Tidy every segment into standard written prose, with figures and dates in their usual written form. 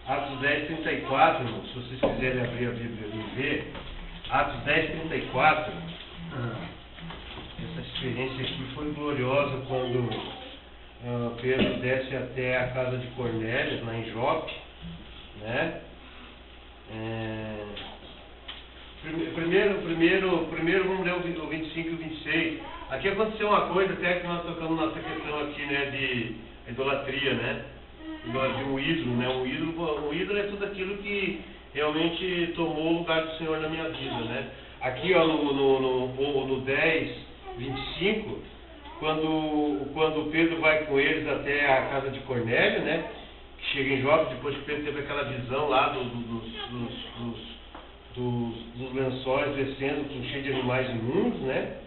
Atos 10:34, se vocês quiserem abrir a Bíblia e ver, Atos 10:34, essa experiência aqui foi gloriosa quando Pedro desce até a casa de Cornélio, lá em Jope, né? Primeiro vamos ler o 25 e o 26. Aqui aconteceu uma coisa, até que nós tocamos nossa questão aqui, né, de idolatria, né? De um ídolo, né? Um ídolo é tudo aquilo que realmente tomou o lugar do Senhor na minha vida, né? Aqui, ó, no 10:25, quando Pedro vai com eles até a casa de Cornélio, né? Que chega em Jope, depois que Pedro teve aquela visão lá dos lençóis descendo, cheio de animais imundos, né?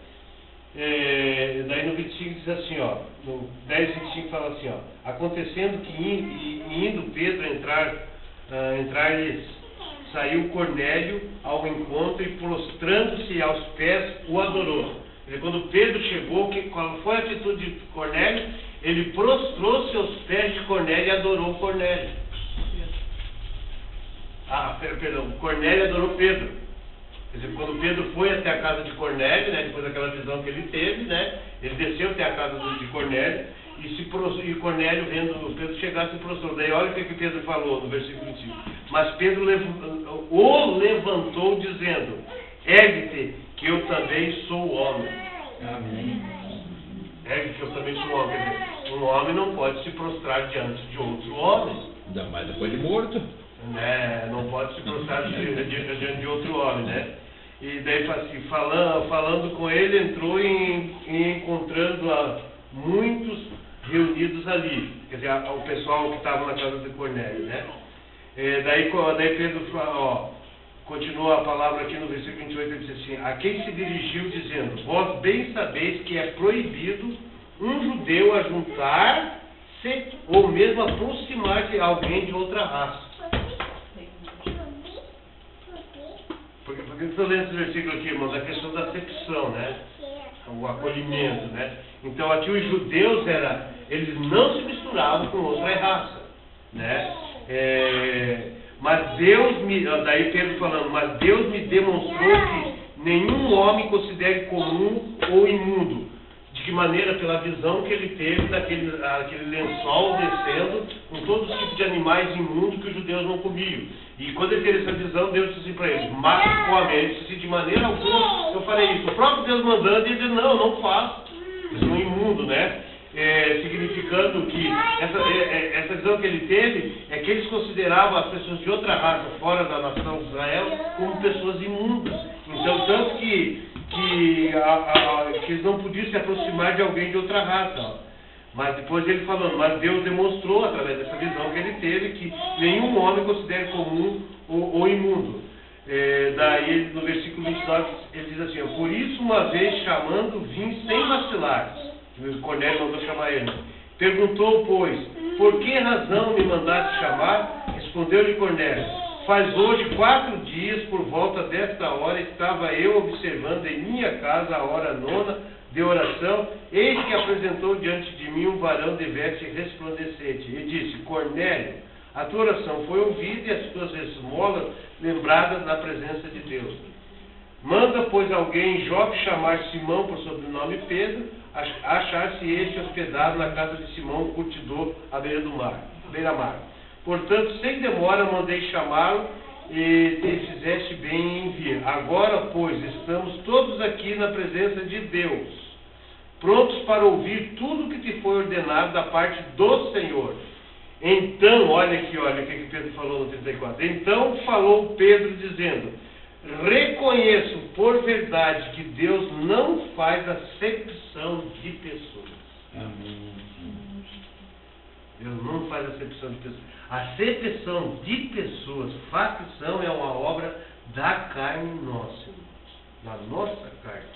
Daí no 25 diz assim, ó, no 10:25 fala assim, ó, acontecendo que indo Pedro entrar-lhes, saiu Cornélio ao encontro e prostrando-se aos pés o adorou. Quer dizer, quando Pedro chegou, qual foi a atitude de Cornélio? Ele prostrou-se aos pés de Cornélio e adorou Cornélio. Cornélio adorou Pedro. Quer dizer, quando Pedro foi até a casa de Cornélio, né, depois daquela visão que ele teve, né, ele desceu até a casa de Cornélio e Cornélio, vendo Pedro chegar, se prostrou. Daí olha o que Pedro falou no versículo 25. Mas Pedro o levantou dizendo, ergue-te, que eu também sou homem. Amém. Ergue-te, que eu também sou homem. Quer dizer, um homem não pode se prostrar diante de outro homem. Ainda mais depois de morto. Não pode se prostrar diante de outro homem, né? E daí assim, falando com ele, entrou e encontrando muitos reunidos ali, quer dizer, o pessoal que estava na casa de Cornélio, né? Daí Pedro fala, continua a palavra aqui no versículo 28, ele diz assim, a quem se dirigiu dizendo, vós bem sabeis que é proibido um judeu ajuntar-se ou mesmo aproximar de alguém de outra raça. Por que eu estou lendo esse versículo aqui, irmãos? A questão da acepção, né? O acolhimento, né? Então aqui os judeus eles não se misturavam com outra raça, né? Mas daí Pedro falando, mas Deus me demonstrou que nenhum homem considere comum ou imundo. De que maneira? Pela visão que ele teve daquele lençol descendo com todos os tipos de animais imundos que os judeus não comiam. E quando ele teve essa visão, Deus disse para ele, mata e come. Ele disse, de maneira alguma eu farei isso. O próprio Deus mandando, ele disse, não faço. Eles são imundos, né? Significando que essa visão que ele teve é que eles consideravam as pessoas de outra raça fora da nação de Israel como pessoas imundas. Então, tanto que eles não podiam se aproximar de alguém de outra raça. Mas depois ele falando, mas Deus demonstrou através dessa visão que ele teve que nenhum homem considere comum ou imundo. Daí no versículo 29 ele diz assim, por isso uma vez chamando vim sem vacilar. Cornélio mandou chamar ele. Perguntou, pois, por que razão me mandaste chamar? Respondeu-lhe Cornélio, faz hoje 4 dias, por volta desta hora, estava eu observando em minha casa a hora 9ª de oração, eis que apresentou diante de mim um varão de veste resplandecente, e disse, Cornélio, a tua oração foi ouvida e as tuas esmolas lembradas na presença de Deus. Manda, pois, alguém em Jope chamar Simão por sobrenome Pedro, achar-se este hospedado na casa de Simão, curtidor à beira-mar. Portanto, sem demora, mandei chamá-lo e te fizeste bem em vir. Agora, pois, estamos todos aqui na presença de Deus, prontos para ouvir tudo o que te foi ordenado da parte do Senhor. Então, olha o que Pedro falou no 34. Então falou Pedro dizendo, reconheço por verdade que Deus não faz acepção de pessoas. Amém. Deus não faz acepção de pessoas. A acepção de pessoas, facção, é uma obra da carne nossa, da nossa carne.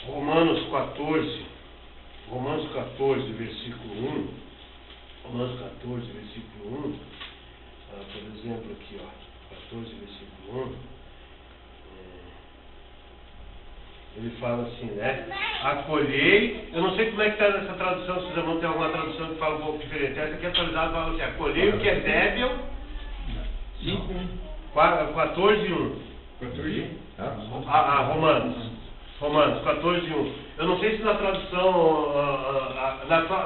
Romanos 14, versículo 1. Romanos 14, versículo 1. Por exemplo, aqui, 14, versículo 1. Ele fala assim, né? Acolhei, eu não sei como é que está nessa tradução, se vocês vão ter alguma tradução que fala um pouco diferente. Essa aqui é atualizada, fala assim, acolhei o que é débil. 14:1. 14. Romanos 14:1. Eu não sei se na tradução,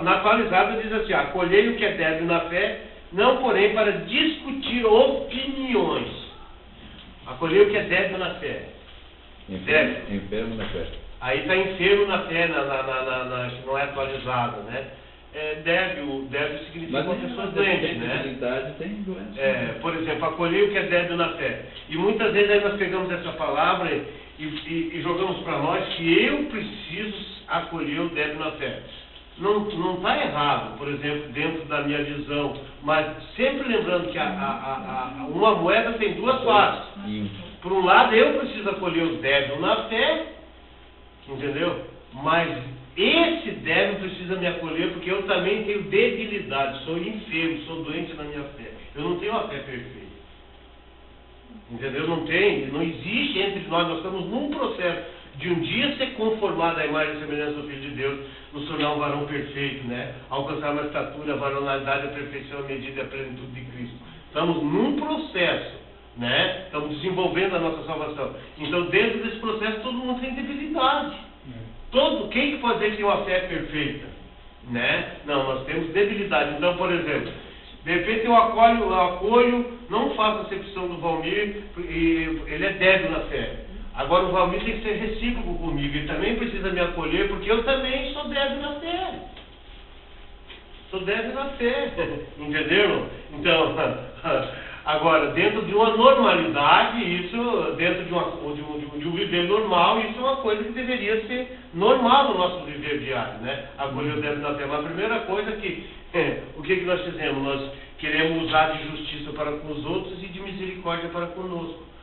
na atualizada diz assim, acolhei o que é débil na fé, não porém para discutir opiniões. Acolhei o que é débil na fé. Enfermo na fé. Aí está enfermo na fé, não é atualizado, né? Débil significa uma pessoa doente, né? Tem doença. Por exemplo, acolher o que é débil na fé. E muitas vezes aí nós pegamos essa palavra e jogamos para nós que eu preciso acolher o débil na fé. Não está errado, por exemplo, dentro da minha visão, mas sempre lembrando que uma moeda tem duas faces. Por um lado, eu preciso acolher o débil na fé, entendeu? Mas esse débil precisa me acolher porque eu também tenho debilidade, sou enfermo, sou doente na minha fé. Eu não tenho uma fé perfeita. Entendeu? Não existe entre nós estamos num processo de um dia ser conformado à imagem e semelhança do Filho de Deus, nos tornar um varão perfeito, né? Alcançar uma estatura, a varonalidade, a perfeição, a medida e a plenitude de Cristo. Estamos num processo, né? Estamos desenvolvendo a nossa salvação. Então, dentro desse processo, todo mundo tem debilidade. Quem que pode dizer que tem uma fé perfeita? Né? Não, nós temos debilidade. Então, por exemplo, de repente eu acolho, não faço acepção do Valmir, e ele é débil na fé. Agora o Valmir tem que ser recíproco comigo, ele também precisa me acolher, porque eu também sou débil na fé. Sou débil na fé, entenderam? Então, agora, dentro de uma normalidade, isso, dentro de um viver normal, isso é uma coisa que deveria ser normal no nosso viver diário, né? Acolher o débil na fé. Mas a primeira coisa o que nós fizemos? Nós queremos usar de justiça para com os outros e de misericórdia para conosco.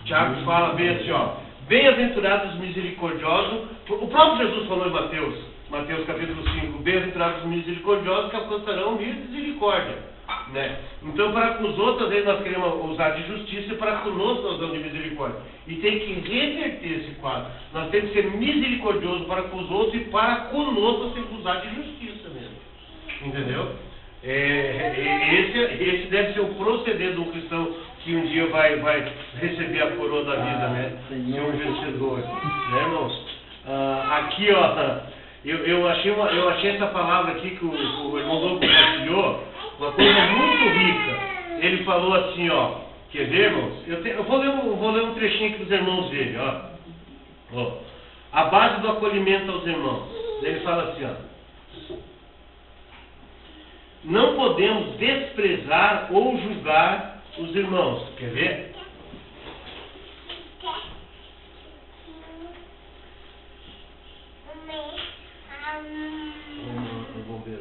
Tiago fala bem assim, ó, bem-aventurados os misericordiosos, o próprio Jesus falou em Mateus capítulo 5, bem-aventurados os misericordiosos que alcançarão misericórdia, né? Então, para com os outros, às vezes nós queremos usar de justiça e para conosco nós usamos de misericórdia. E tem que reverter esse quadro. Nós temos que ser misericordiosos para com os outros e para conosco nós temos que usar de justiça mesmo. Entendeu? Esse deve ser o proceder do cristão que um dia vai receber a coroa da vida, né? Ser um vencedor, né, irmãos? Aqui, ó, eu achei essa palavra aqui que o irmão Lobo compartilhou, uma coisa muito rica. Ele falou assim, ó, quer ver, irmãos? Eu vou ler um trechinho aqui dos irmãos dele, ó. A base do acolhimento aos irmãos. Ele fala assim, ó. Não podemos desprezar ou julgar os irmãos. Quer ver? Vamos ver.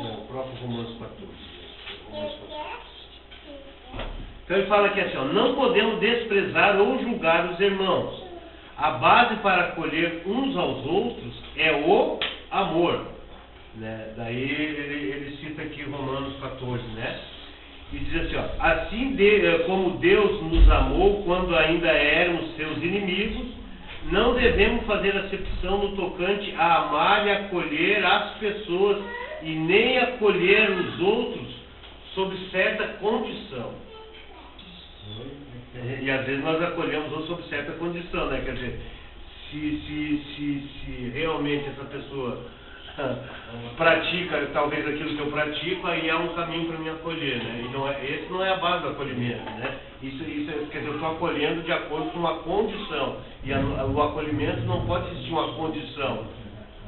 O próprio Romanos 14. Então ele fala aqui assim, ó, não podemos desprezar ou julgar os irmãos. A base para acolher uns aos outros é o amor. Né? Daí ele cita aqui Romanos 14, né? E diz assim, ó, assim como Deus nos amou quando ainda éramos seus inimigos, não devemos fazer acepção no tocante a amar e acolher as pessoas e nem acolher os outros sob certa condição. E às vezes nós acolhemos ou sob certa condição, né? Quer dizer, se realmente essa pessoa pratica talvez aquilo que eu pratico, aí há um caminho para me acolher, né? E esse não é a base do acolhimento, né? Isso quer dizer, eu estou acolhendo de acordo com uma condição. E o acolhimento não pode existir uma condição.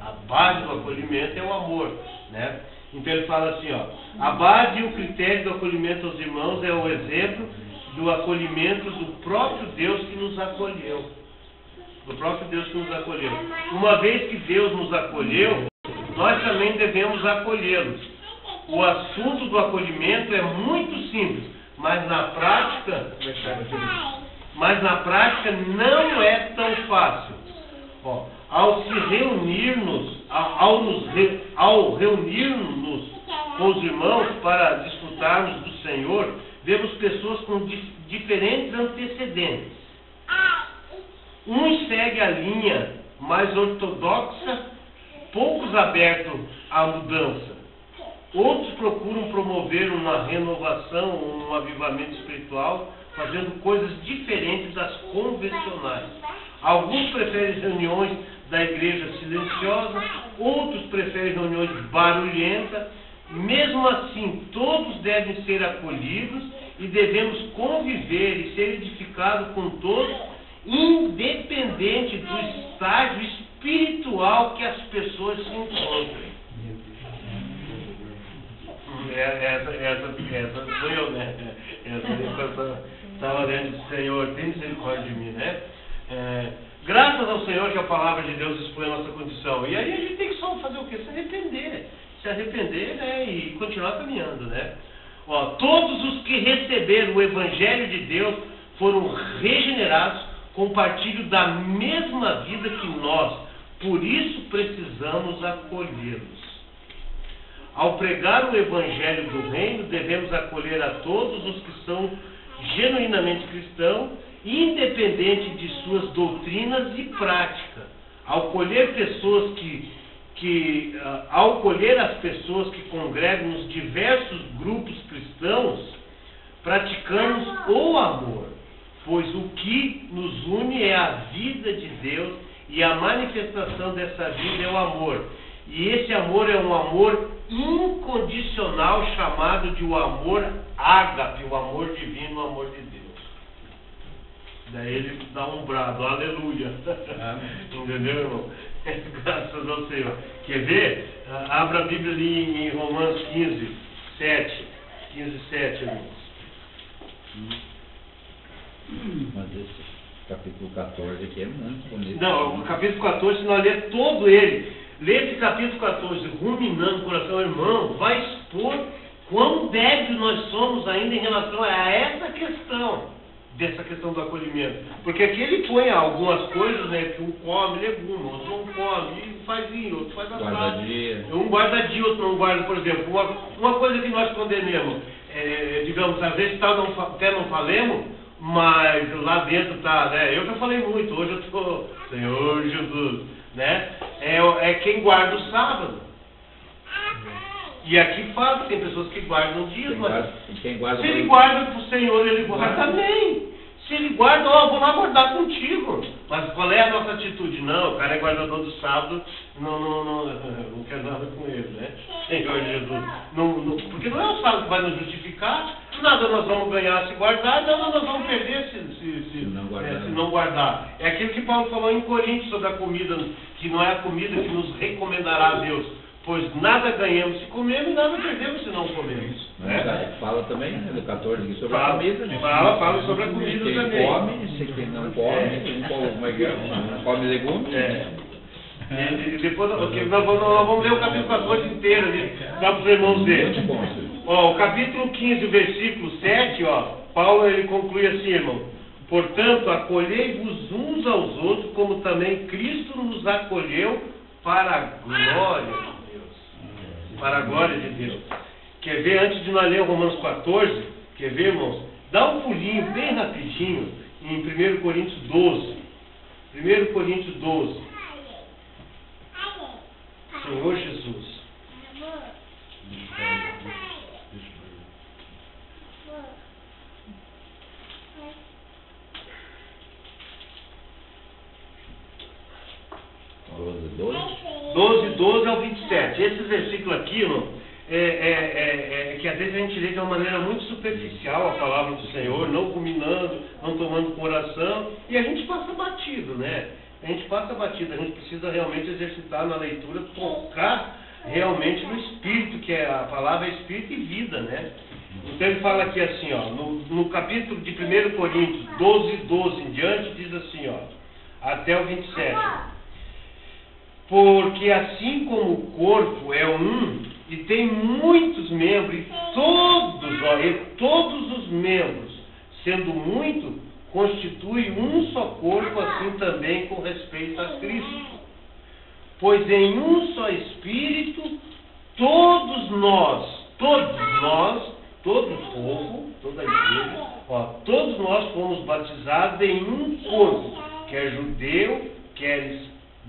A base do acolhimento é o amor, né? Então ele fala assim, ó, a base e o critério do acolhimento aos irmãos é o exemplo do acolhimento do próprio Deus que nos acolheu. Do próprio Deus que nos acolheu. Uma vez que Deus nos acolheu, nós também devemos acolhê-los. O assunto do acolhimento é muito simples, mas na prática não é tão fácil. Ó, ao reunir-nos com os irmãos para desfrutarmos do Senhor, vemos pessoas com diferentes antecedentes. Uns seguem a linha mais ortodoxa, poucos abertos à mudança. Outros procuram promover uma renovação, um avivamento espiritual, fazendo coisas diferentes das convencionais. Alguns preferem reuniões da igreja silenciosa, outros preferem reuniões barulhentas. Mesmo assim, todos devem ser acolhidos e devemos conviver e ser edificados com todos, independente do estágio espiritual que as pessoas se encontrem. Essa sou eu, né? Essa estava dentro do Senhor, tem misericórdia de mim, né? Graças ao Senhor que a palavra de Deus expõe a nossa condição. E aí a gente tem que só fazer o quê? Se arrepender, né? E continuar caminhando, né? Ó, todos os que receberam o Evangelho de Deus foram regenerados, compartilham da mesma vida que nós. Por isso precisamos acolhê-los. Ao pregar o Evangelho do Reino, devemos acolher a todos os que são genuinamente cristãos, independente de suas doutrinas e práticas. Ao acolher as pessoas que congregam nos diversos grupos cristãos, praticamos o amor, pois o que nos une é a vida de Deus e a manifestação dessa vida é o amor. E esse amor é um amor incondicional, chamado de o amor ágape, o amor divino, o amor de Deus. Daí ele dá um brado, aleluia. Entendeu, irmão? Graças ao Senhor. Quer ver? Abra a Bíblia ali em Romanos 15, 7. 15, 7, irmãos. Mas esse capítulo 14 aqui é muito bonito. Não, o capítulo 14, se nós ler todo ele, lê esse capítulo 14, ruminando o coração, irmão, vai expor quão débil nós somos ainda em relação a essa questão, dessa questão do acolhimento. Porque aqui ele põe algumas coisas, né, que um come legume, outro não come, e faz vinho, outro faz assado. Um guarda dia, outro não guarda, por exemplo. Uma coisa que nós condenamos, digamos, às vezes até não falemos, mas lá dentro tá, né? Eu já falei muito, hoje eu estou, Senhor Jesus, né? É quem guarda o sábado. E aqui fala que tem pessoas que guardam dias, mas se ele guarda para o Senhor, ele guarda também. Se ele guarda, vou lá guardar contigo. Mas qual é a nossa atitude? Não, o cara é guardador do sábado, não quer nada com ele, né? Senhor Jesus. Porque não é o sábado que vai nos justificar, nada nós vamos ganhar se guardar, nada nós vamos perder se não guardar. É aquilo que Paulo falou em Coríntios sobre a comida, que não é a comida que nos recomendará a Deus. Pois nada ganhamos se comemos e nada perdemos se não comemos. Né? Fala também, né, do 14 aqui sobre a comida. Né? Fala sobre a comida quem também. Quem não come, não come legumes. E depois nós vamos ler o capítulo 14 inteiro ali, para os irmãos verem. O capítulo 15, o versículo 7, Paulo ele conclui assim, irmão. Portanto, acolhei-vos uns aos outros, como também Cristo nos acolheu para a glória de Deus. Para a glória de Deus. Quer ver, antes de nós ler Romanos 14, quer ver, irmãos? Dá um pulinho bem rapidinho em 1 Coríntios 12. 1 Coríntios 12. Senhor Jesus. Doze, 12 ao 27. Esse versículo aqui, irmão, que às vezes a gente lê de uma maneira muito superficial a palavra do Senhor, não combinando, não tomando coração, e a gente passa batido, né? A gente precisa realmente exercitar na leitura, tocar realmente no Espírito, que a palavra é Espírito e vida, né? Então ele fala aqui assim, no capítulo de 1 Coríntios 12 em diante, diz assim, até o 27. Porque assim como o corpo é um e tem muitos membros, e todos os membros, sendo muito, constitui um só corpo, assim também com respeito a Cristo. Pois em um só Espírito, todos nós, todo o povo, toda a igreja, todos nós fomos batizados em um corpo, quer judeu, quer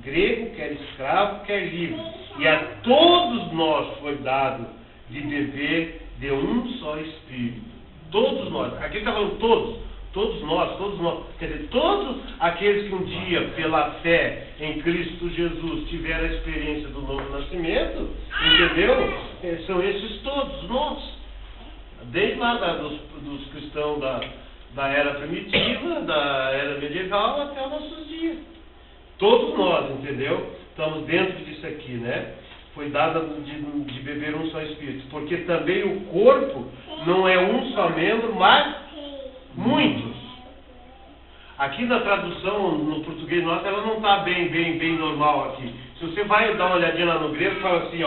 grego, quer escravo, quer livre. E a todos nós foi dado de beber de um só Espírito. Todos nós. Aqui está falando todos nós. Quer dizer, todos aqueles que um dia, pela fé em Cristo Jesus, tiveram a experiência do novo nascimento, entendeu? São esses todos nós. Desde lá dos cristãos da era primitiva, da era medieval, até os nossos dias. Todos nós, entendeu? Estamos dentro disso aqui, né? Foi dado de beber um só Espírito. Porque também o corpo não é um só membro, mas muitos. Aqui na tradução, no português nosso, ela não está bem normal aqui. Se você vai dar uma olhadinha lá no grego, fala assim,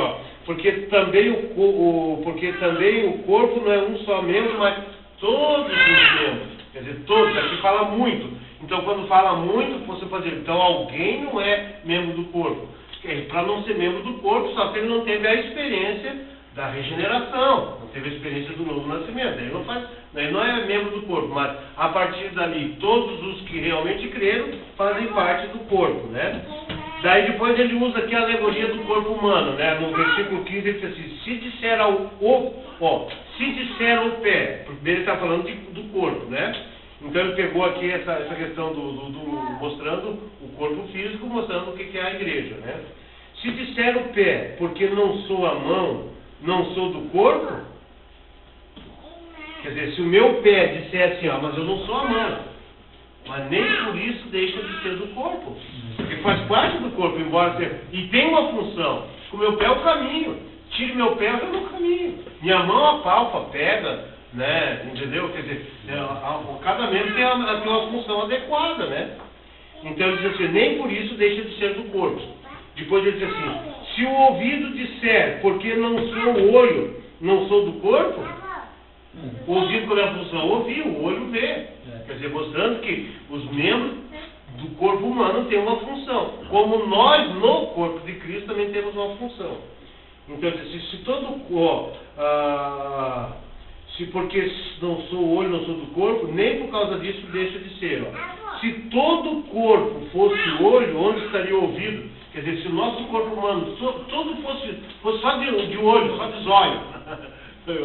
porque também o corpo não é um só membro, mas todos os membros. Quer dizer, todos, aqui fala muito. Então, quando fala muito, você pode dizer, então alguém não é membro do corpo. Para não ser membro do corpo, só que ele não teve a experiência da regeneração, não teve a experiência do novo nascimento. Ele não é membro do corpo, mas a partir dali, todos os que realmente creram fazem parte do corpo, né? Daí depois ele usa aqui a alegoria do corpo humano, né? No versículo 15 ele diz assim, se disser o pé, primeiro ele está falando do corpo, né? Então ele pegou aqui essa questão mostrando o corpo físico, mostrando o que é a igreja, né? Se disser o pé, porque não sou a mão, não sou do corpo, quer dizer, se o meu pé disser assim, mas eu não sou a mão, mas nem por isso deixa de ser do corpo, porque faz parte do corpo, embora seja, e tem uma função. O meu pé é o caminho, tire meu pé, eu não caminho. Minha mão apalpa, pega, né? Entendeu? Quer dizer, cada membro tem uma função adequada, né? Então ele diz assim, nem por isso deixa de ser do corpo. Depois ele diz assim, se o ouvido disser, porque não sou o olho, não sou do corpo, o ouvido qual é a função? Ouvir, o olho vê. Quer dizer, mostrando que os membros do corpo humano têm uma função. Como nós, no corpo de Cristo, também temos uma função. Então, se todo porque não sou o olho, não sou do corpo, nem por causa disso deixa de ser. Se todo o corpo fosse o olho, onde estaria o ouvido? Quer dizer, se o nosso corpo humano todo fosse só de olho, só de zóio,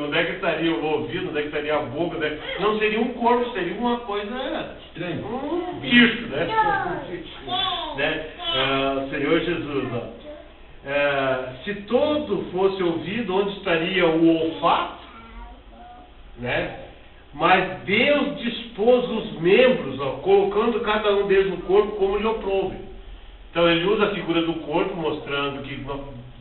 onde é que estaria o ouvido, onde é que estaria a boca? Não seria um corpo, seria uma coisa estranha, um bicho, né? Senhor Jesus, se todo fosse ouvido, onde estaria o olfato? Né? Mas Deus dispôs os membros, colocando cada um deles no corpo como lhe aprouve. Então ele usa a figura do corpo, mostrando que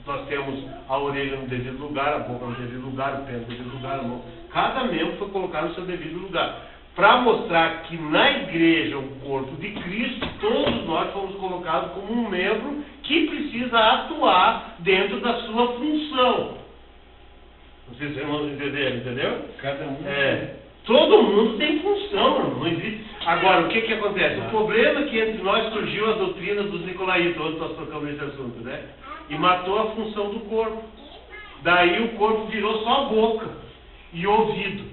nós temos a orelha no devido lugar, a boca no devido lugar, o pé no devido lugar, a mão. Cada membro foi colocado no seu devido lugar. Para mostrar que na igreja, o corpo de Cristo, todos nós fomos colocados como um membro que precisa atuar dentro da sua função. Não sei se vocês vão entender, entendeu? Cada um. Todo mundo tem função, não existe. Agora, o que acontece? O problema é que entre nós surgiu a doutrina dos nicolaítas, onde nós tocamos nesse assunto, né? E matou a função do corpo. Daí o corpo virou só a boca e ouvido.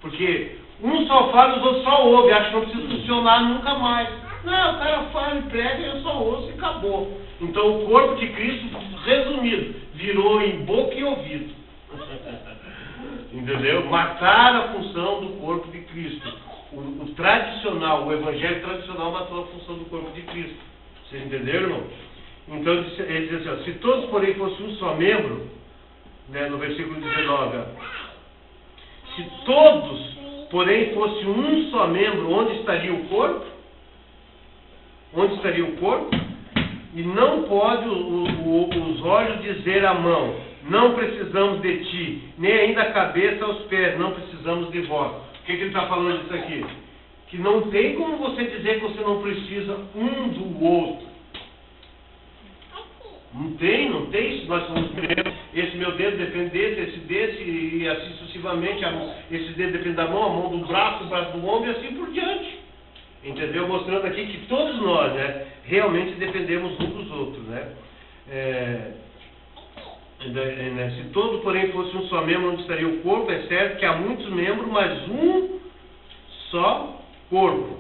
Porque um só fala, os outros só ouvem, acha que não precisa funcionar nunca mais. Não, o cara fala e prega, eu só ouço e acabou. Então o corpo de Cristo, resumido, virou em boca e ouvido. Entendeu? Matar a função do corpo de Cristo. O tradicional, o evangelho tradicional matou a função do corpo de Cristo. Vocês entenderam, irmão? Então ele diz assim, se todos porém fossem um só membro, né, no versículo 19, se todos porém fossem um só membro, onde estaria o corpo? Onde estaria o corpo? E não pode os olhos dizer à mão, não precisamos de ti, nem ainda a cabeça aos pés, não precisamos de vós. O que ele está falando disso aqui? Que não tem como você dizer que você não precisa um do outro. Não tem, se nós somos membros, esse meu dedo depende desse, e assim sucessivamente, esse dedo depende da mão, a mão do braço, o braço do ombro, e assim por diante. Entendeu? Mostrando aqui que todos nós, né, realmente dependemos uns dos outros, né? Se todo, porém, fosse um só membro, onde estaria o corpo? É certo que há muitos membros, mas um só corpo.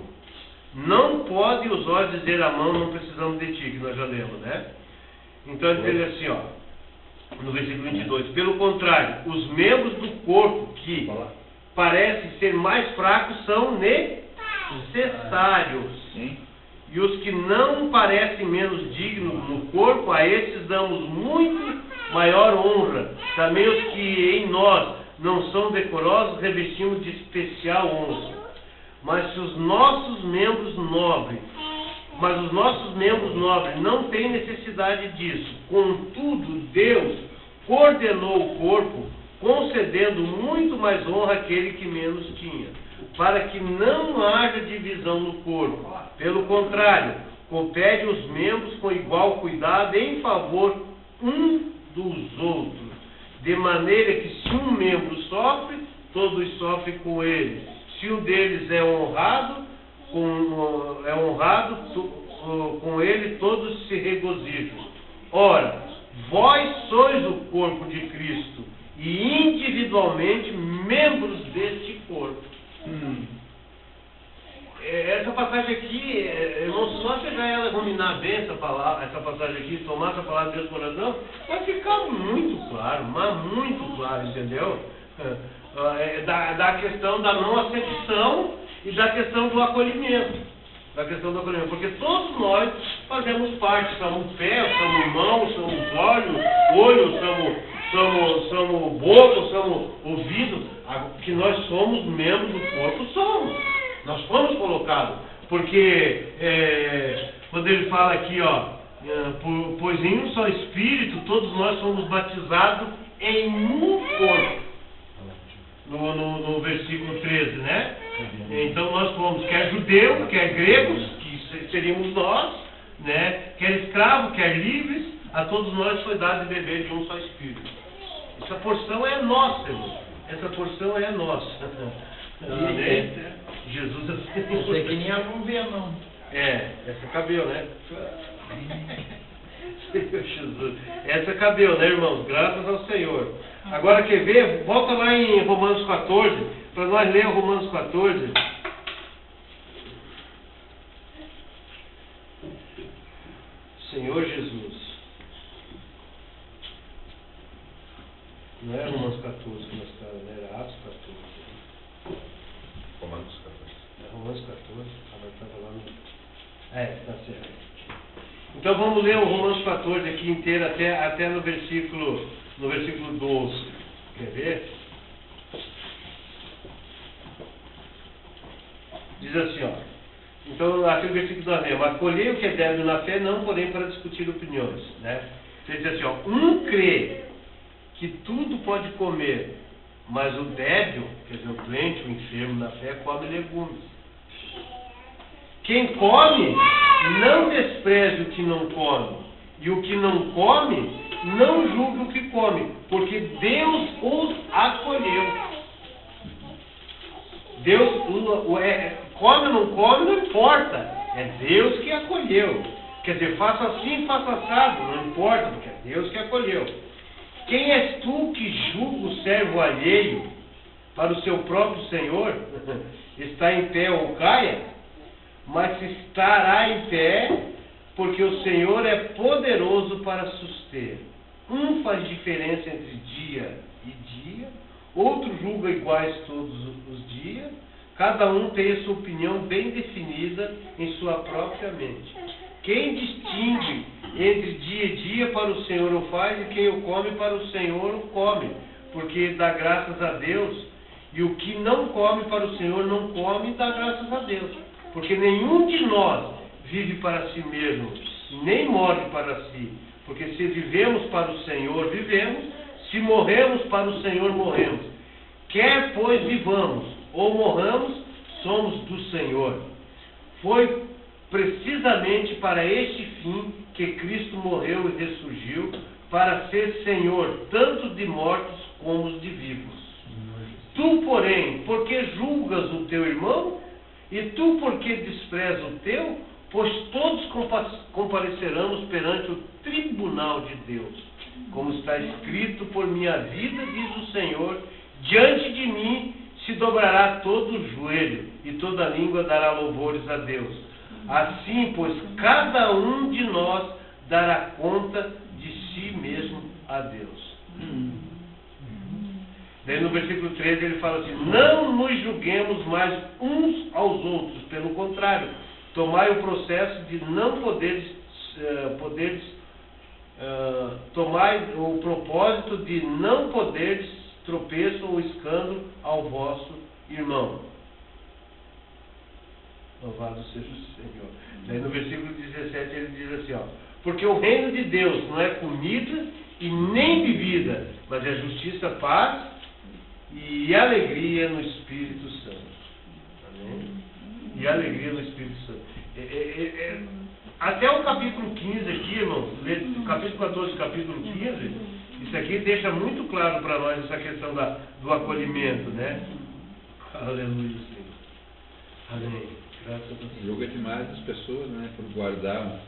Não pode os olhos dizer à mão, não precisamos de ti, que nós já lemos, né? Então ele diz assim, ó, no versículo 22, pelo contrário, os membros do corpo que parecem ser mais fracos são necessários. Sim. E os que não parecem menos dignos no corpo, a esses damos muito maior honra. Também os que em nós não são decorosos, revestimos de especial honra. Mas os nossos membros nobres não têm necessidade disso. Contudo, Deus coordenou o corpo, concedendo muito mais honra àquele que menos tinha, para que não haja divisão no corpo. Pelo contrário, compete os membros com igual cuidado em favor um dos outros, de maneira que se um membro sofre, todos sofrem com ele. Se um deles é honrado, com ele todos se regozijam. Ora, vós sois o corpo de Cristo e individualmente membros deste corpo. Essa passagem aqui, irmãos, se nós pegar ela e ruminar bem essa passagem aqui, tomar essa palavra de Deus no coração, vai ficar muito claro, mas muito claro, entendeu? Da questão da não acepção e da questão do acolhimento. Porque todos nós fazemos parte, somos pés, somos mãos, somos olhos, somos boca, somos ouvido, que nós somos membros do corpo, somos. Nós fomos colocados, porque quando ele fala aqui, ó, pois em um só Espírito todos nós somos batizados em um corpo. No versículo 13, né? Então nós fomos, quer judeu, quer gregos, que seríamos nós, né? Quer escravo, quer livres, a todos nós foi dado de beber de um só Espírito. Essa porção é nossa, irmão. Essa porção é nossa. Jesus assim. Não sei que nem algum ver, não. Essa cabeu, né? Jesus. Essa cabeu, né, irmãos? Graças ao Senhor. Agora quer ver? Volta lá em Romanos 14, para nós ler Romanos 14. Senhor Jesus. Não é Romanos 14 que nós estamos, né? Era Atos 14. Romanos 14. É Romanos 14, estava lá no... está certo. Então vamos ler o Romanos 14 aqui inteiro até no versículo 12. Quer ver? Diz assim, ó. Então, aqui o versículo nós lemos: acolhei o que é débil na fé, não porém para discutir opiniões, né? Ele diz assim, ó, um crê que tudo pode comer, mas o débil, quer dizer, o doente, o enfermo na fé, come legumes. Quem come, não despreze o que não come, e o que não come, não julgue o que come, porque Deus os acolheu. Deus, come ou não come, não importa, é Deus que acolheu. Quer dizer, faça assim, faça assado, não importa, porque é Deus que acolheu. Quem és tu que julga o servo alheio para o seu próprio Senhor? Está em pé ou caia? Mas estará em pé, porque o Senhor é poderoso para suster. Um faz diferença entre dia e dia, outro julga iguais todos os dias, cada um tem a sua opinião bem definida em sua própria mente. Quem distingue entre dia e dia para o Senhor o faz, e quem o come para o Senhor o come, porque dá graças a Deus, e o que não come para o Senhor não come e dá graças a Deus. Porque nenhum de nós vive para si mesmo, nem morre para si. Porque se vivemos para o Senhor, vivemos, se morremos para o Senhor, morremos. Quer, pois, vivamos ou morramos, somos do Senhor. Foi precisamente para este fim que Cristo morreu e ressurgiu, para ser Senhor, tanto de mortos como de vivos. Tu, porém, porque julgas o teu irmão? E tu, por que despreza o teu? Pois todos compareceremos perante o tribunal de Deus. Como está escrito, por minha vida, diz o Senhor, diante de mim se dobrará todo o joelho, e toda língua dará louvores a Deus. Assim, pois, cada um de nós dará conta de si mesmo a Deus. Daí no versículo 13 ele fala assim: não nos julguemos mais uns aos outros, pelo contrário, tomai o processo de não tomai o propósito de não poderes tropeço ou escândalo ao vosso irmão. Louvado seja o Senhor. Daí no versículo 17 ele diz assim, ó: porque o reino de Deus não é comida e nem bebida, mas é justiça, paz e alegria no Espírito Santo. Amém? E alegria no Espírito Santo. Até o capítulo 15 aqui, irmãos, capítulo 14, capítulo 15, isso aqui deixa muito claro para nós essa questão do acolhimento, né? Aleluia, Senhor. Amém. Graças a Deus. Julga demais as pessoas, né? Por guardar.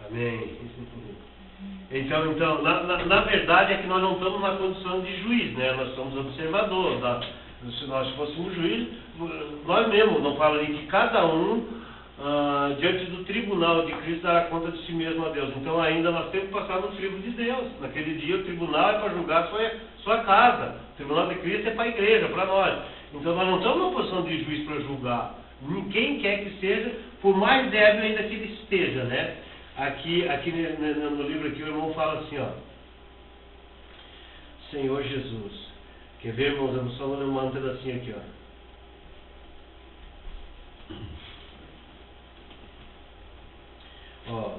Amém. Então na verdade é que nós não estamos na condição de juiz, né? Nós somos observadores. Se nós fôssemos juiz, nós mesmos, não fala ali que cada um, diante do tribunal de Cristo, dará conta de si mesmo a Deus. Então ainda nós temos que passar no crivo de Deus. Naquele dia o tribunal é para julgar sua casa. O tribunal de Cristo é para a igreja, para nós. Então nós não estamos numa posição de juiz para julgar. Quem quer que seja, por mais débil ainda que ele esteja, né? Aqui no livro aqui o irmão fala assim, ó: Senhor Jesus. Quer ver, irmãos? Eu só vou ler um pedacinho aqui, ó.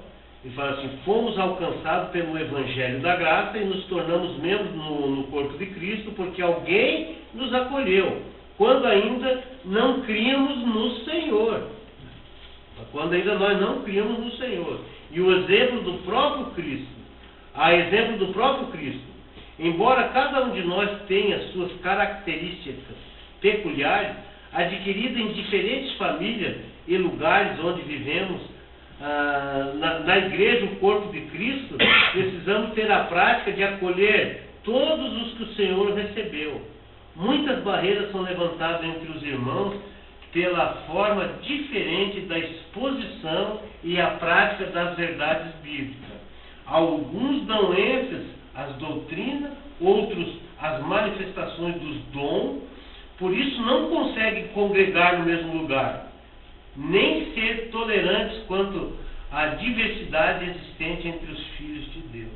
Ele fala assim: fomos alcançados pelo Evangelho da Graça e nos tornamos membros no corpo de Cristo, porque alguém nos acolheu, quando ainda não críamos no Senhor. Quando ainda nós não críamos no Senhor. E o exemplo do próprio Cristo, embora cada um de nós tenha suas características peculiares, adquiridas em diferentes famílias e lugares onde vivemos, na igreja, o corpo de Cristo, precisamos ter a prática de acolher todos os que o Senhor recebeu. Muitas barreiras são levantadas entre os irmãos pela forma diferente da exposição e a prática das verdades bíblicas. Alguns dão ênfase às doutrinas, outros às manifestações dos dons, por isso não conseguem congregar no mesmo lugar, nem ser tolerantes quanto à diversidade existente entre os filhos de Deus.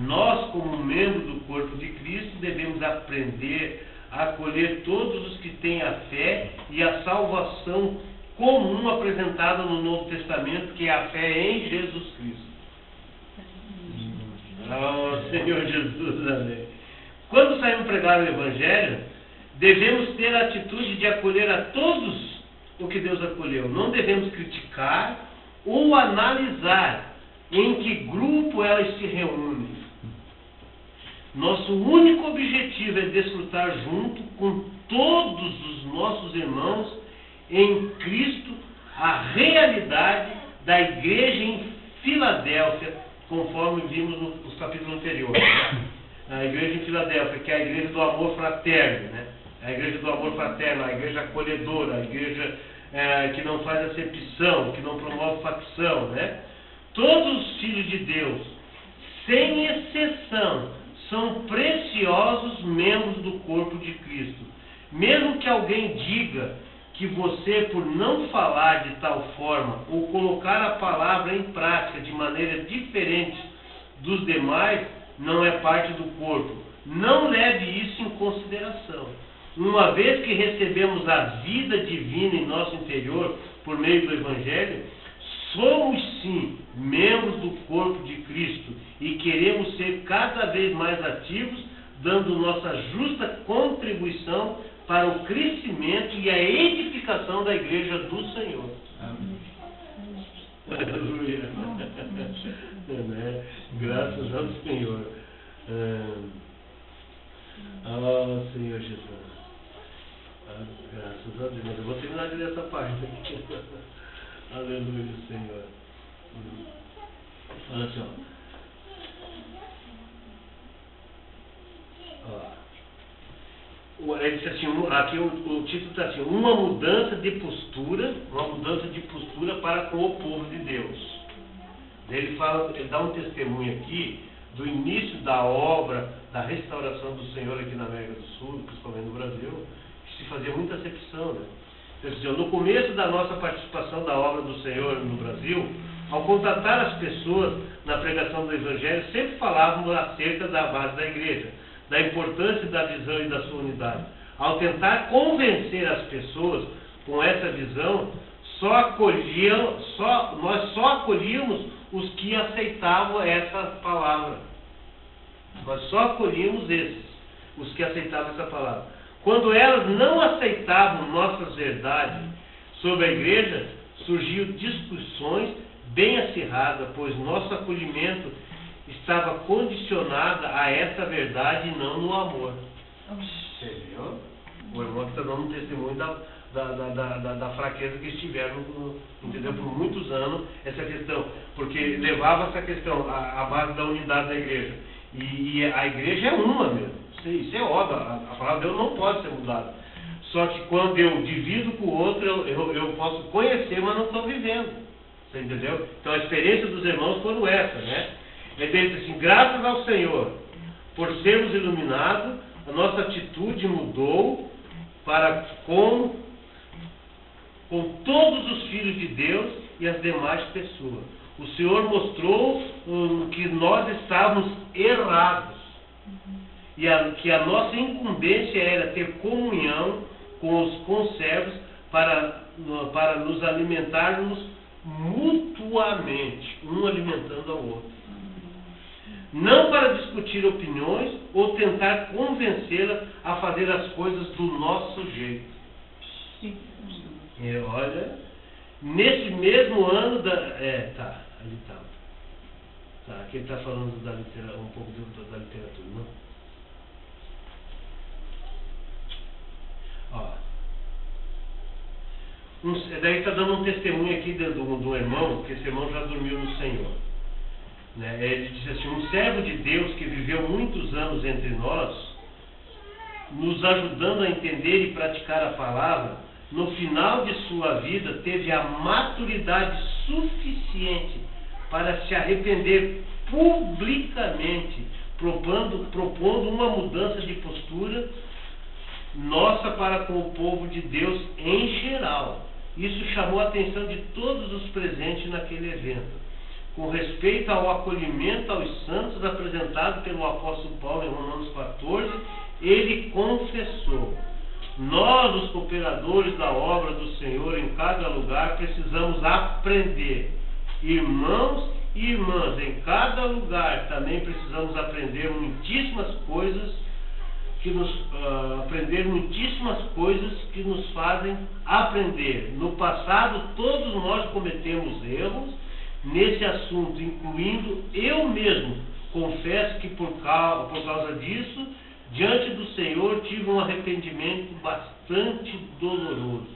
Nós, como membros do corpo de Cristo, devemos aprender a acolher todos os que têm a fé e a salvação comum apresentada no Novo Testamento, que é a fé em Jesus Cristo. Oh, Senhor Jesus, amém. Quando saímos pregar o Evangelho, devemos ter a atitude de acolher a todos o que Deus acolheu. Não devemos criticar ou analisar em que grupo elas se reúnem. Nosso único objetivo é desfrutar junto com todos os nossos irmãos em Cristo a realidade da igreja em Filadélfia, conforme vimos nos capítulos anteriores. A igreja em Filadélfia, que é a igreja do amor fraterno, né? A igreja do amor fraterno, a igreja acolhedora, a igreja que não faz acepção, que não promove facção, né? Todos os filhos de Deus, sem exceção, são preciosos membros do corpo de Cristo. Mesmo que alguém diga que você, por não falar de tal forma ou colocar a palavra em prática de maneira diferente dos demais, não é parte do corpo. Não leve isso em consideração. Uma vez que recebemos a vida divina em nosso interior por meio do Evangelho, somos sim membros do corpo de Cristo e queremos ser cada vez mais ativos, dando nossa justa contribuição para o crescimento e a edificação da igreja do Senhor. Amém. Aleluia. Graças ao Senhor. assim, ó. Ele diz assim, aqui o título está assim, uma mudança de postura para com o povo de Deus. Ele dá um testemunho aqui do início da obra da restauração do Senhor aqui na América do Sul, principalmente no Brasil, que se fazia muita acepção, né? Então, assim, no começo da nossa participação da obra do Senhor no Brasil, ao contatar as pessoas na pregação do Evangelho, sempre falávamos acerca da base da igreja, da importância da visão e da sua unidade. Ao tentar convencer as pessoas com essa visão, nós só acolhíamos os que aceitavam essa palavra. Nós só acolhíamos os que aceitavam essa palavra. Quando elas não aceitavam nossas verdades sobre a igreja, surgiam discussões bem acirradas, pois nosso acolhimento estava condicionado a essa verdade e não no amor. Você viu? O irmão está dando um testemunho da fraqueza que estiveram, entendeu? Por muitos anos, essa questão. Porque levava essa questão, a base da unidade da igreja. E a igreja é uma mesmo. Isso é óbvio. A palavra de Deus não pode ser mudada. Só que quando eu divido com o outro, eu posso conhecer, mas não estou vivendo. Você entendeu? Então a experiência dos irmãos foram essa, né? Ele diz assim, graças ao Senhor, por sermos iluminados, a nossa atitude mudou para com todos os filhos de Deus e as demais pessoas. O Senhor mostrou que nós estávamos errados. E que a nossa incumbência era ter comunhão com os conservos para nos alimentarmos mutuamente, um alimentando ao outro. Não para discutir opiniões ou tentar convencê-la a fazer as coisas do nosso jeito. E olha, nesse mesmo ano ali está. Aqui ele está falando um pouco da literatura, não? Daí está dando um testemunho aqui do irmão, que esse irmão já dormiu no Senhor. Né? Ele diz assim, um servo de Deus que viveu muitos anos entre nós, nos ajudando a entender e praticar a palavra, no final de sua vida teve a maturidade suficiente para se arrepender publicamente, propondo uma mudança de postura nossa para com o povo de Deus em geral. Isso chamou a atenção de todos os presentes naquele evento. Com respeito ao acolhimento aos santos apresentado pelo apóstolo Paulo em Romanos 14, ele confessou: nós, os cooperadores da obra do Senhor em cada lugar, precisamos aprender. Irmãos e irmãs, em cada lugar também precisamos aprender muitíssimas coisas que nos fazem aprender. No passado, todos nós cometemos erros nesse assunto, incluindo eu mesmo. Confesso que por causa disso, diante do Senhor, tive um arrependimento bastante doloroso.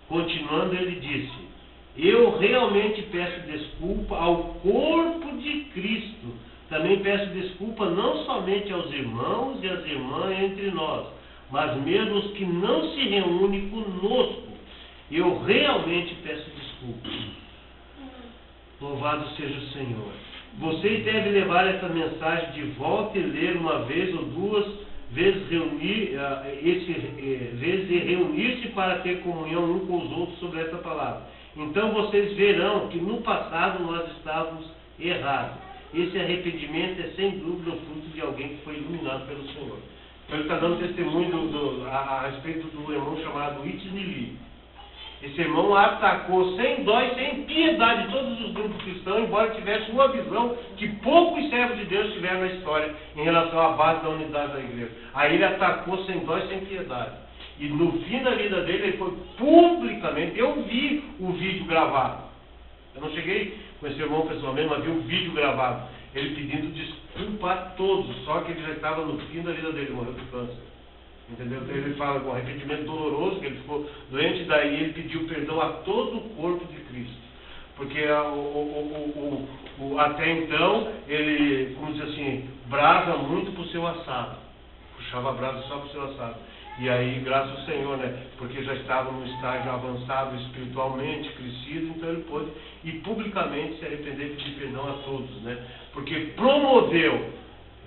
Continuando, ele disse: eu realmente peço desculpa ao corpo de Cristo. Também peço desculpa não somente aos irmãos e às irmãs entre nós, mas mesmo os que não se reúnem conosco. Eu realmente peço desculpa. Louvado seja o Senhor. Vocês devem levar essa mensagem de volta e ler uma vez ou duas vezes, reunir-se para ter comunhão um com os outros sobre essa palavra. Então vocês verão que no passado nós estávamos errados. Esse arrependimento é sem dúvida o fruto de alguém que foi iluminado pelo Senhor. Então ele está dando testemunho a respeito do irmão chamado Whitney Lee. Esse irmão atacou sem dó e sem piedade todos os grupos cristãos, embora tivesse uma visão que poucos servos de Deus tiveram na história em relação à base da unidade da igreja. Aí ele atacou sem dó e sem piedade. E no fim da vida dele, ele foi publicamente. Eu vi o vídeo gravado. Eu não cheguei com esse irmão pessoalmente, mas vi um vídeo gravado. Ele pedindo desculpa a todos, só que ele já estava no fim da vida dele, morreu de câncer. Entendeu? Então ele fala com arrependimento doloroso, que ele ficou doente, daí ele pediu perdão a todo o corpo de Cristo. Porque até então, ele, como diz assim, brasa muito para o seu assado. Puxava a brasa só para o seu assado. E aí, graças ao Senhor, né? Porque já estava num estágio avançado espiritualmente, crescido, então ele pôde e publicamente se arrepender e pedir perdão a todos, né? Porque promoveu,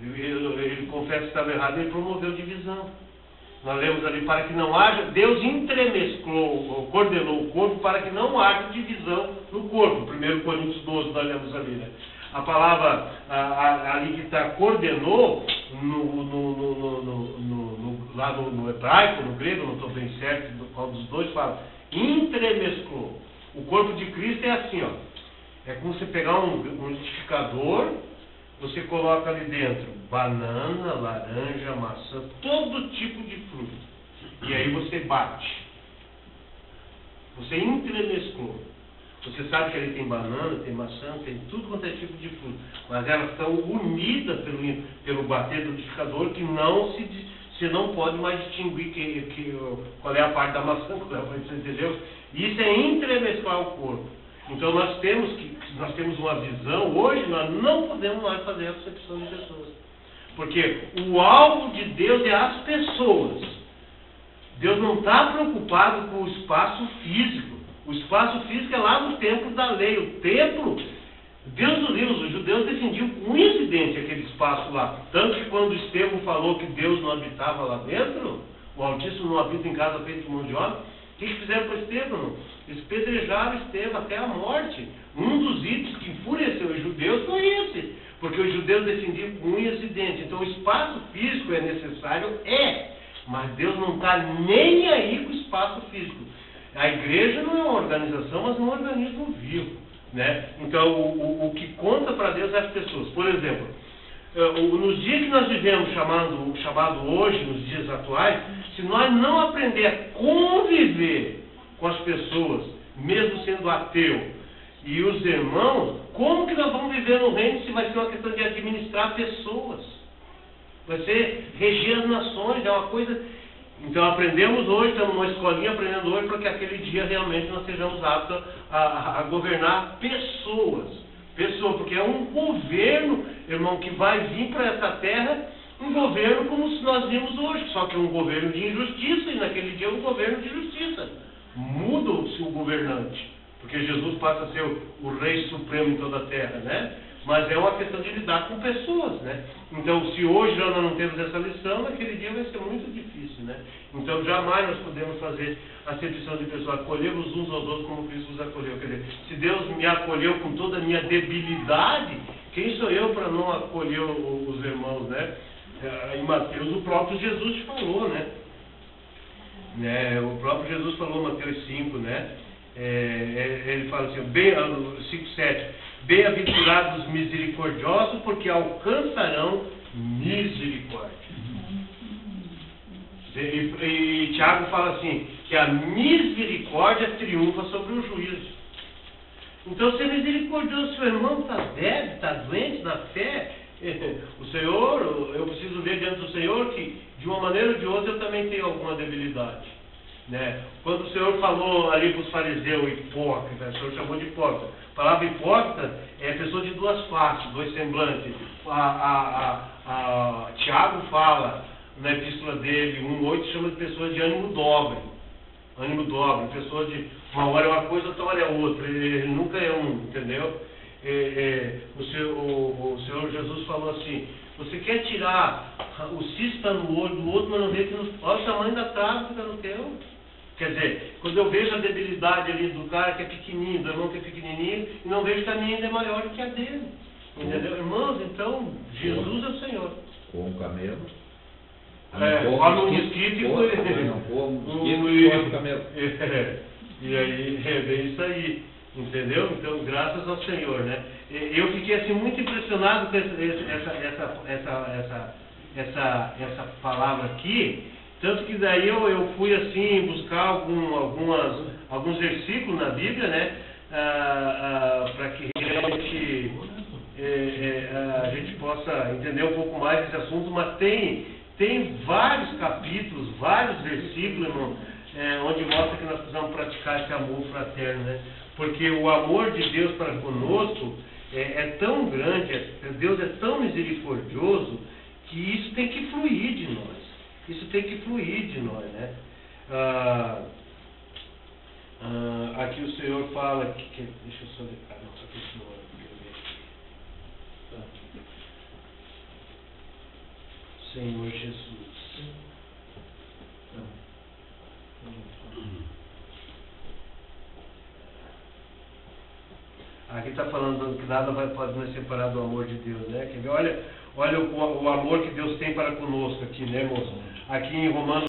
ele confessa que estava errado, ele promoveu divisão. Nós lemos ali, para que não haja, Deus entremesclou, coordenou o corpo para que não haja divisão no corpo. 1 Coríntios 12, nós lemos ali, né? A palavra ali que está coordenou, lá no hebraico, no grego, não estou bem certo qual dos dois fala, entremesclou. O corpo de Cristo é assim, ó. É como você pegar um liquidificador, você coloca ali dentro banana, laranja, maçã, todo tipo de fruta. E aí você bate. Você entremesclou. Você sabe que ali tem banana, tem maçã, tem tudo quanto é tipo de fruta. Mas elas estão unidas pelo bater do liquidificador, que você não pode mais distinguir qual é a parte da maçã, qual é a parte, você entendeu? Isso é entremesclar o corpo. Então nós temos uma visão, hoje nós não podemos mais fazer a acepção de pessoas. Porque o alvo de Deus é as pessoas. Deus não está preocupado com o espaço físico. O espaço físico é lá no templo da lei. O templo, Deus do livro, os judeus defendiam com incidente aquele espaço lá. Tanto que quando Estevão falou que Deus não habitava lá dentro, o Altíssimo não habita em casa feita de mão de homem, o que fizeram com Estevão? Eles pedrejaram Estevão até a morte. Um dos itens que enfureceu os judeus foi esse, porque os judeus defendiam com unhas e dentes. Então o espaço físico é necessário, mas Deus não está nem aí com o espaço físico. A igreja não é uma organização, mas é um organismo vivo, né? Então o que conta para Deus é as pessoas. Por exemplo, nos dias que nós vivemos, chamado hoje, nos dias atuais, se nós não aprender a conviver com as pessoas, mesmo sendo ateu, e os irmãos, como que nós vamos viver no reino se vai ser uma questão de administrar pessoas? Vai ser reger as nações, é uma coisa. Então aprendemos hoje, estamos numa escolinha aprendendo hoje para que aquele dia realmente nós sejamos aptos a governar pessoas, porque é um governo, irmão, que vai vir para essa terra, um governo como nós vimos hoje, só que é um governo de injustiça, e naquele dia é um governo de justiça. Muda-se o governante, porque Jesus passa a ser o Rei Supremo em toda a terra, né? Mas é uma questão de lidar com pessoas, né? Então, se hoje nós não temos essa lição, naquele dia vai ser muito difícil, né? Então, jamais nós podemos fazer acepção de pessoas, acolhemos uns aos outros como Cristo nos acolheu. Quer dizer, se Deus me acolheu com toda a minha debilidade, quem sou eu para não acolher os irmãos, né? Em Mateus, o próprio Jesus falou, né? O próprio Jesus falou, Mateus 5, né? Ele fala assim, 5:7, bem-aventurados os misericordiosos, porque alcançarão misericórdia. E Tiago fala assim, que a misericórdia triunfa sobre o juízo. Então, ser misericordioso, seu irmão está débil, está doente na fé, o Senhor, eu preciso ver diante do Senhor que, de uma maneira ou de outra, eu também tenho alguma debilidade. Né? Quando o Senhor falou ali para os fariseus, hipócrita, o Senhor chamou de hipócrita. A palavra hipócrita é pessoa de duas faces, dois semblantes. Tiago fala na epístola dele, 1:8, chama de pessoa de ânimo dobre. Ânimo dobre, pessoa de uma hora é uma coisa, outra hora é outra. Ele nunca é um, entendeu? O Senhor Jesus falou assim, você quer tirar o cisco está no olho do outro, mas não vê que olha o tamanho da trave que está no teu. Quer dizer, quando eu vejo a debilidade ali do cara que é pequenininho, do irmão que é pequenininho, e não vejo que a minha ainda é maior do que a dele. Entendeu? Irmãos, então, Jesus é o Senhor. Com um camelo. Come um mosquito e foi. Não, com um mosquito e come um camelo. E aí, é isso aí. Entendeu? Então, graças ao Senhor, né? Eu fiquei assim muito impressionado com essa palavra aqui, tanto que daí eu fui assim buscar alguns versículos na Bíblia, né? Para que realmente a gente possa entender um pouco mais desse assunto, mas tem vários capítulos, vários versículos, irmão, onde mostra que nós precisamos praticar esse amor fraterno, né? Porque o amor de Deus para conosco é tão grande, Deus é tão misericordioso, que isso tem que fluir de nós. Isso tem que fluir de nós, né? Aqui o Senhor fala que deixa eu só ler, só que o Senhor Senhor Jesus. Aqui está falando que nada pode nos separar do amor de Deus, né? Quer ver? Olha o amor que Deus tem para conosco aqui, né, moço? Aqui em Romanos